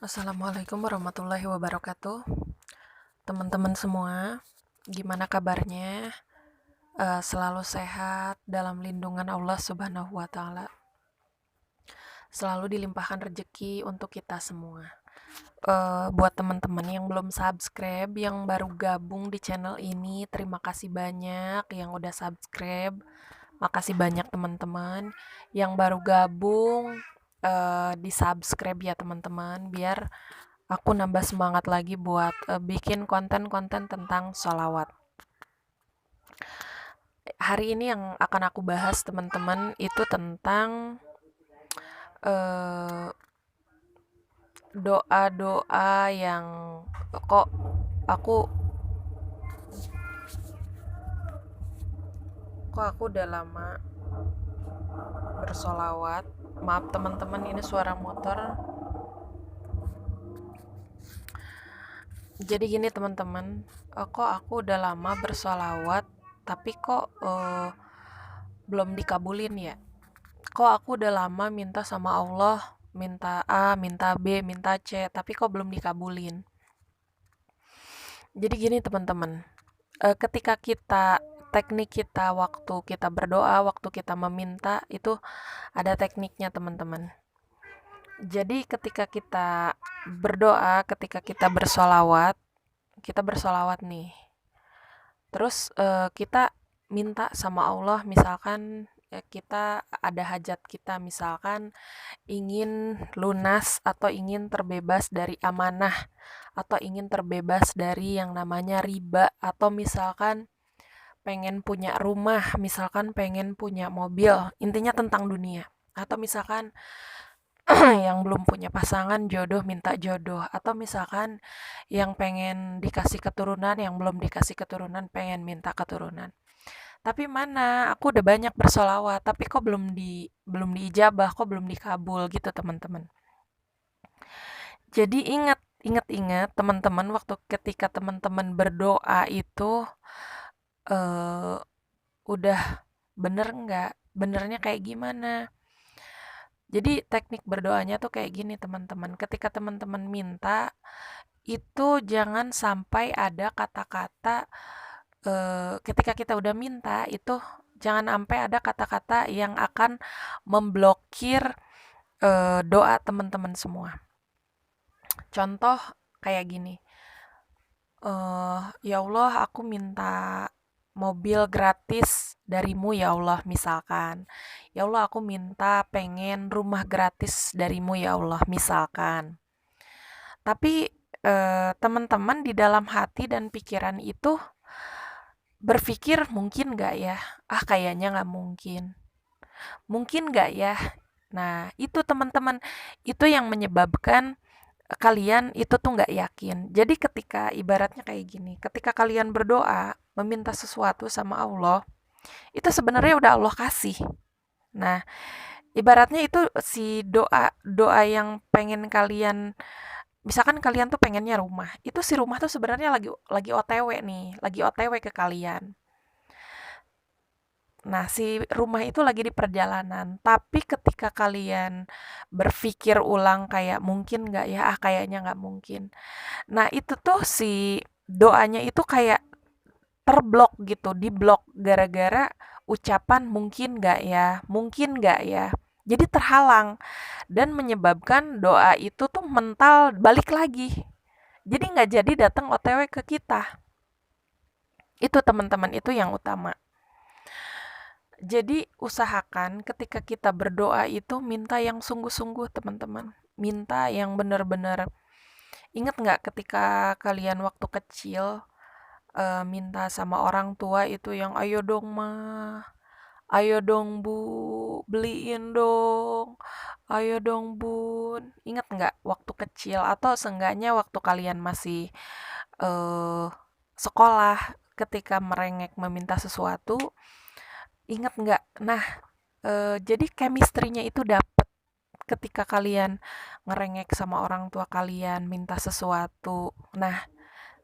Assalamualaikum warahmatullahi wabarakatuh. Teman-teman semua, gimana kabarnya? Selalu sehat dalam lindungan Allah Subhanahu wa Ta'ala. Selalu dilimpahkan rezeki untuk kita semua. Buat teman-teman yang belum subscribe, yang baru gabung di channel ini, terima kasih banyak yang udah subscribe. Makasih banyak teman-teman yang baru gabung, di subscribe ya teman-teman, biar aku nambah semangat lagi buat bikin konten-konten tentang sholawat. Hari ini yang akan aku bahas teman-teman itu tentang eh, doa-doa yang kok aku aku udah lama bersolawat. Maaf teman-teman, ini suara motor. Jadi gini teman-teman, kok aku udah lama bersolawat tapi kok belum dikabulin ya. Kok aku udah lama minta sama Allah, minta A, minta B, minta C, tapi kok belum dikabulin. Jadi gini teman-teman, ketika teknik kita waktu kita berdoa, waktu kita meminta, itu ada tekniknya teman-teman. Jadi ketika kita berdoa, ketika kita bersolawat nih. Terus kita minta sama Allah, misalkan kita ada hajat kita, misalkan ingin lunas atau ingin terbebas dari amanah atau ingin terbebas dari yang namanya riba, atau misalkan pengen punya rumah, misalkan pengen punya mobil, intinya tentang dunia. Atau misalkan yang belum punya pasangan, jodoh, minta jodoh. Atau misalkan yang pengen dikasih keturunan, yang belum dikasih keturunan, pengen minta keturunan. Tapi mana, aku udah banyak bersolawat, tapi kok belum diijabah, kok belum dikabul gitu teman-teman. Jadi ingat teman-teman, waktu ketika teman-teman berdoa itu eh udah bener nggak? Benernya kayak gimana? Jadi teknik berdoanya tuh kayak gini teman-teman. Ketika teman-teman minta, itu jangan sampai ada kata-kata ketika kita udah minta itu jangan sampai ada kata-kata yang akan memblokir doa teman-teman semua. Contoh kayak gini, ya Allah aku minta mobil gratis darimu ya Allah misalkan. Ya Allah aku minta pengen rumah gratis darimu ya Allah misalkan. Tapi teman-teman di dalam hati dan pikiran itu berpikir mungkin nggak ya? Ah kayaknya nggak mungkin. Mungkin nggak ya? Nah itu teman-teman, itu yang menyebabkan kalian itu tuh nggak yakin. Jadi ketika ibaratnya kayak gini, ketika kalian berdoa, meminta sesuatu sama Allah, itu sebenarnya udah Allah kasih. Nah, ibaratnya itu si doa yang pengen kalian, misalkan kalian tuh pengennya rumah, itu si rumah tuh sebenarnya lagi OTW nih, lagi OTW ke kalian. Nah, si rumah itu lagi di perjalanan, tapi ketika kalian berpikir ulang kayak mungkin nggak ya, ah kayaknya nggak mungkin. Nah, itu tuh si doanya itu kayak terblok gitu, diblok gara-gara ucapan mungkin nggak ya. Jadi terhalang dan menyebabkan doa itu tuh mental balik lagi. Jadi nggak jadi datang OTW ke kita. Itu teman-teman, itu yang utama. Jadi usahakan ketika kita berdoa itu minta yang sungguh-sungguh teman-teman. Minta yang benar-benar. Ingat nggak ketika kalian waktu kecil minta sama orang tua itu yang ayo dong mah, ayo dong bu, beliin dong, ayo dong bun. Ingat nggak waktu kecil atau seenggaknya waktu kalian masih eh, sekolah ketika merengek meminta sesuatu, ingat nggak? Nah, jadi chemistry-nya itu dapet ketika kalian ngerengek sama orang tua kalian minta sesuatu. Nah,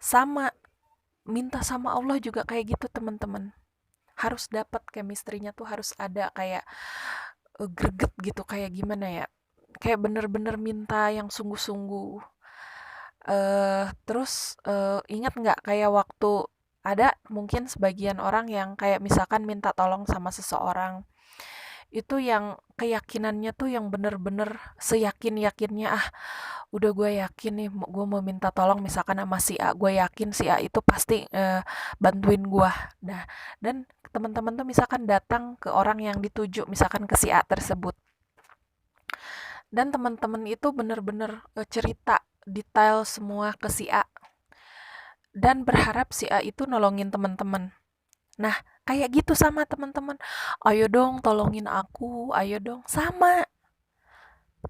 sama minta sama Allah juga kayak gitu teman-teman. Harus dapat chemistry-nya tuh harus ada kayak greget gitu, kayak gimana ya? kayak bener-bener minta yang sungguh-sungguh. Terus ingat nggak kayak waktu ada mungkin sebagian orang yang kayak misalkan minta tolong sama seseorang, itu yang keyakinannya tuh yang bener-bener seyakin-yakinnya, ah udah gue yakin nih gue mau minta tolong misalkan sama si A, gue yakin si A itu pasti bantuin gue. Nah, dan teman-teman tuh misalkan datang ke orang yang dituju, misalkan ke si A tersebut, dan teman-teman itu bener-bener cerita detail semua ke si A dan berharap si A itu nolongin teman-teman. Nah, kayak gitu sama teman-teman. Ayo dong tolongin aku, ayo dong. Sama.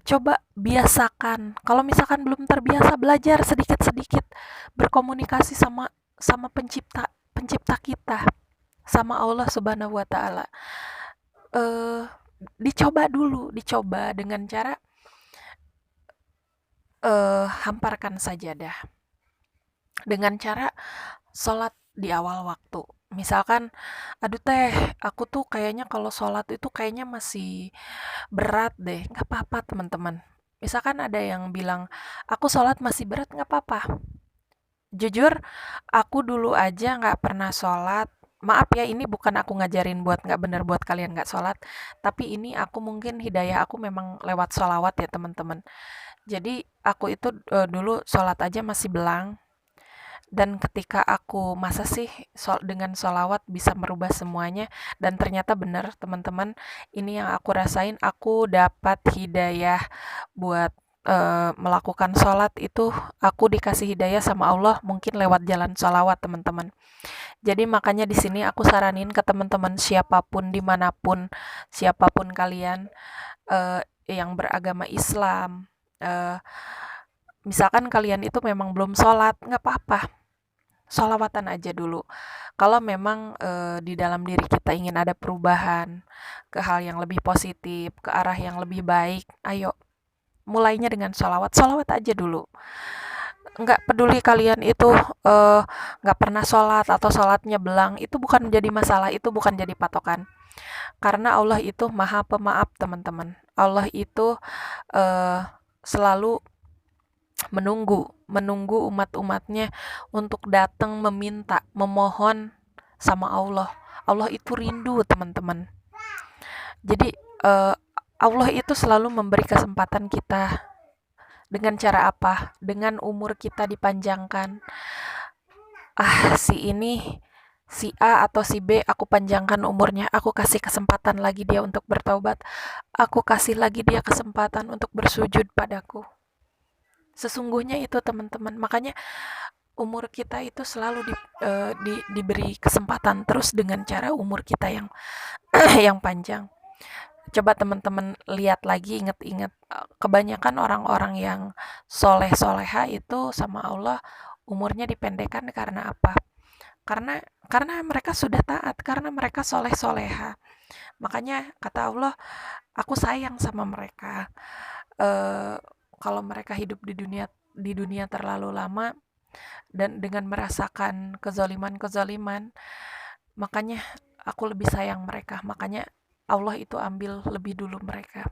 Coba biasakan. Kalau misalkan belum terbiasa, belajar sedikit-sedikit berkomunikasi sama sama pencipta pencipta kita, sama Allah Subhanahu wa taala. Eh dicoba dulu, dicoba dengan cara hamparkan sajadah. Dengan cara sholat di awal waktu. Misalkan, aduh teh, aku tuh kayaknya kalau sholat itu kayaknya masih berat deh. Nggak apa-apa teman-teman. Misalkan ada yang bilang, aku sholat masih berat, nggak apa-apa. Jujur, aku dulu aja nggak pernah sholat. Maaf ya, ini bukan aku ngajarin buat nggak bener buat kalian nggak sholat. Tapi ini aku mungkin hidayah aku memang lewat sholawat ya teman-teman. Jadi aku itu dulu sholat aja masih belang. Dan ketika aku masa sih dengan sholawat bisa merubah semuanya, dan ternyata benar teman-teman, ini yang aku rasain, aku dapat hidayah buat melakukan sholat itu, aku dikasih hidayah sama Allah mungkin lewat jalan sholawat teman-teman. Jadi makanya di sini aku saranin ke teman-teman siapapun dimanapun, siapapun kalian yang beragama Islam, eh, misalkan kalian itu memang belum sholat, nggak apa-apa, sholawatan aja dulu. Kalau memang di dalam diri kita ingin ada perubahan ke hal yang lebih positif, ke arah yang lebih baik, ayo mulainya dengan sholawat. Sholawat aja dulu. Nggak peduli kalian itu nggak pernah sholat atau sholatnya belang, itu bukan menjadi masalah, itu bukan jadi patokan. Karena Allah itu maha pemaaf teman-teman. Allah itu eh, selalu menunggu umat-umatnya untuk datang meminta, memohon sama Allah. Allah itu rindu teman-teman. Jadi eh, Allah itu selalu memberi kesempatan kita. Dengan cara apa? Dengan umur kita dipanjangkan. Ah, si A atau si B, aku panjangkan umurnya, aku kasih kesempatan lagi dia untuk bertaubat, aku kasih lagi dia kesempatan untuk bersujud padaku. Sesungguhnya itu teman-teman, makanya umur kita itu selalu diberi kesempatan terus dengan cara umur kita yang yang panjang. Coba teman-teman lihat lagi, ingat-ingat, kebanyakan orang-orang yang soleh soleha itu sama Allah umurnya dipendekkan karena apa? Karena mereka sudah taat, karena mereka soleh soleha. Makanya kata Allah, aku sayang sama mereka. Eh, Kalau mereka hidup di dunia terlalu lama dan dengan merasakan kezaliman-kezaliman, makanya aku lebih sayang mereka. Makanya Allah itu ambil lebih dulu mereka.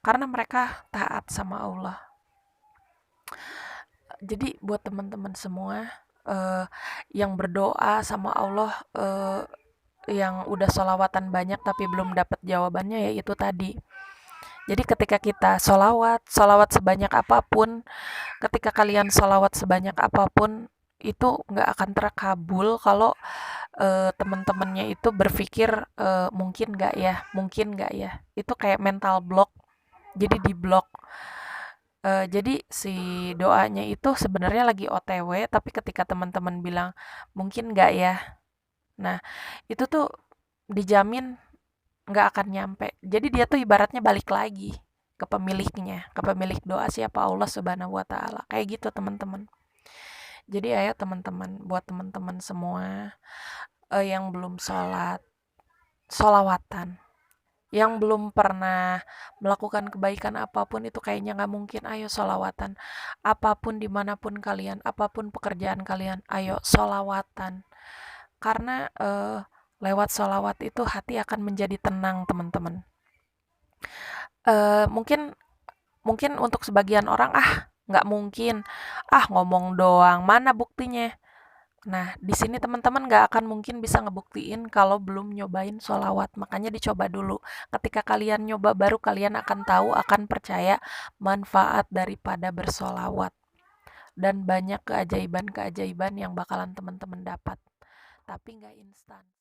Karena mereka taat sama Allah. Jadi buat teman-teman semua eh, yang berdoa sama Allah, yang udah sholawatan banyak tapi belum dapat jawabannya, yaitu tadi. Jadi ketika kita sholawat sebanyak apapun, ketika kalian sholawat sebanyak apapun, itu nggak akan terkabul kalau teman-temannya itu berpikir mungkin nggak ya, itu kayak mental block, jadi di blok. Jadi si doanya itu sebenarnya lagi OTW, tapi ketika teman-teman bilang mungkin nggak ya, nah itu tuh dijamin nggak akan nyampe. Jadi dia tuh ibaratnya balik lagi ke pemiliknya, ke pemilik doa siapa Allah Subhanahu wa taala. Kayak gitu teman-teman. Jadi ayo teman-teman, buat teman-teman semua yang belum sholat, sholawatan. Yang belum pernah melakukan kebaikan apapun itu kayaknya nggak mungkin, ayo sholawatan. Apapun dimanapun kalian, apapun pekerjaan kalian, ayo sholawatan. Karena lewat sholawat itu hati akan menjadi tenang teman-teman. Mungkin mungkin untuk sebagian orang, nggak mungkin, ngomong doang, mana buktinya? Nah, di sini teman-teman nggak akan mungkin bisa ngebuktiin kalau belum nyobain sholawat. Makanya dicoba dulu. Ketika kalian nyoba, baru kalian akan tahu, akan percaya manfaat daripada bersolawat. Dan banyak keajaiban-keajaiban yang bakalan teman-teman dapat. Tapi nggak instan.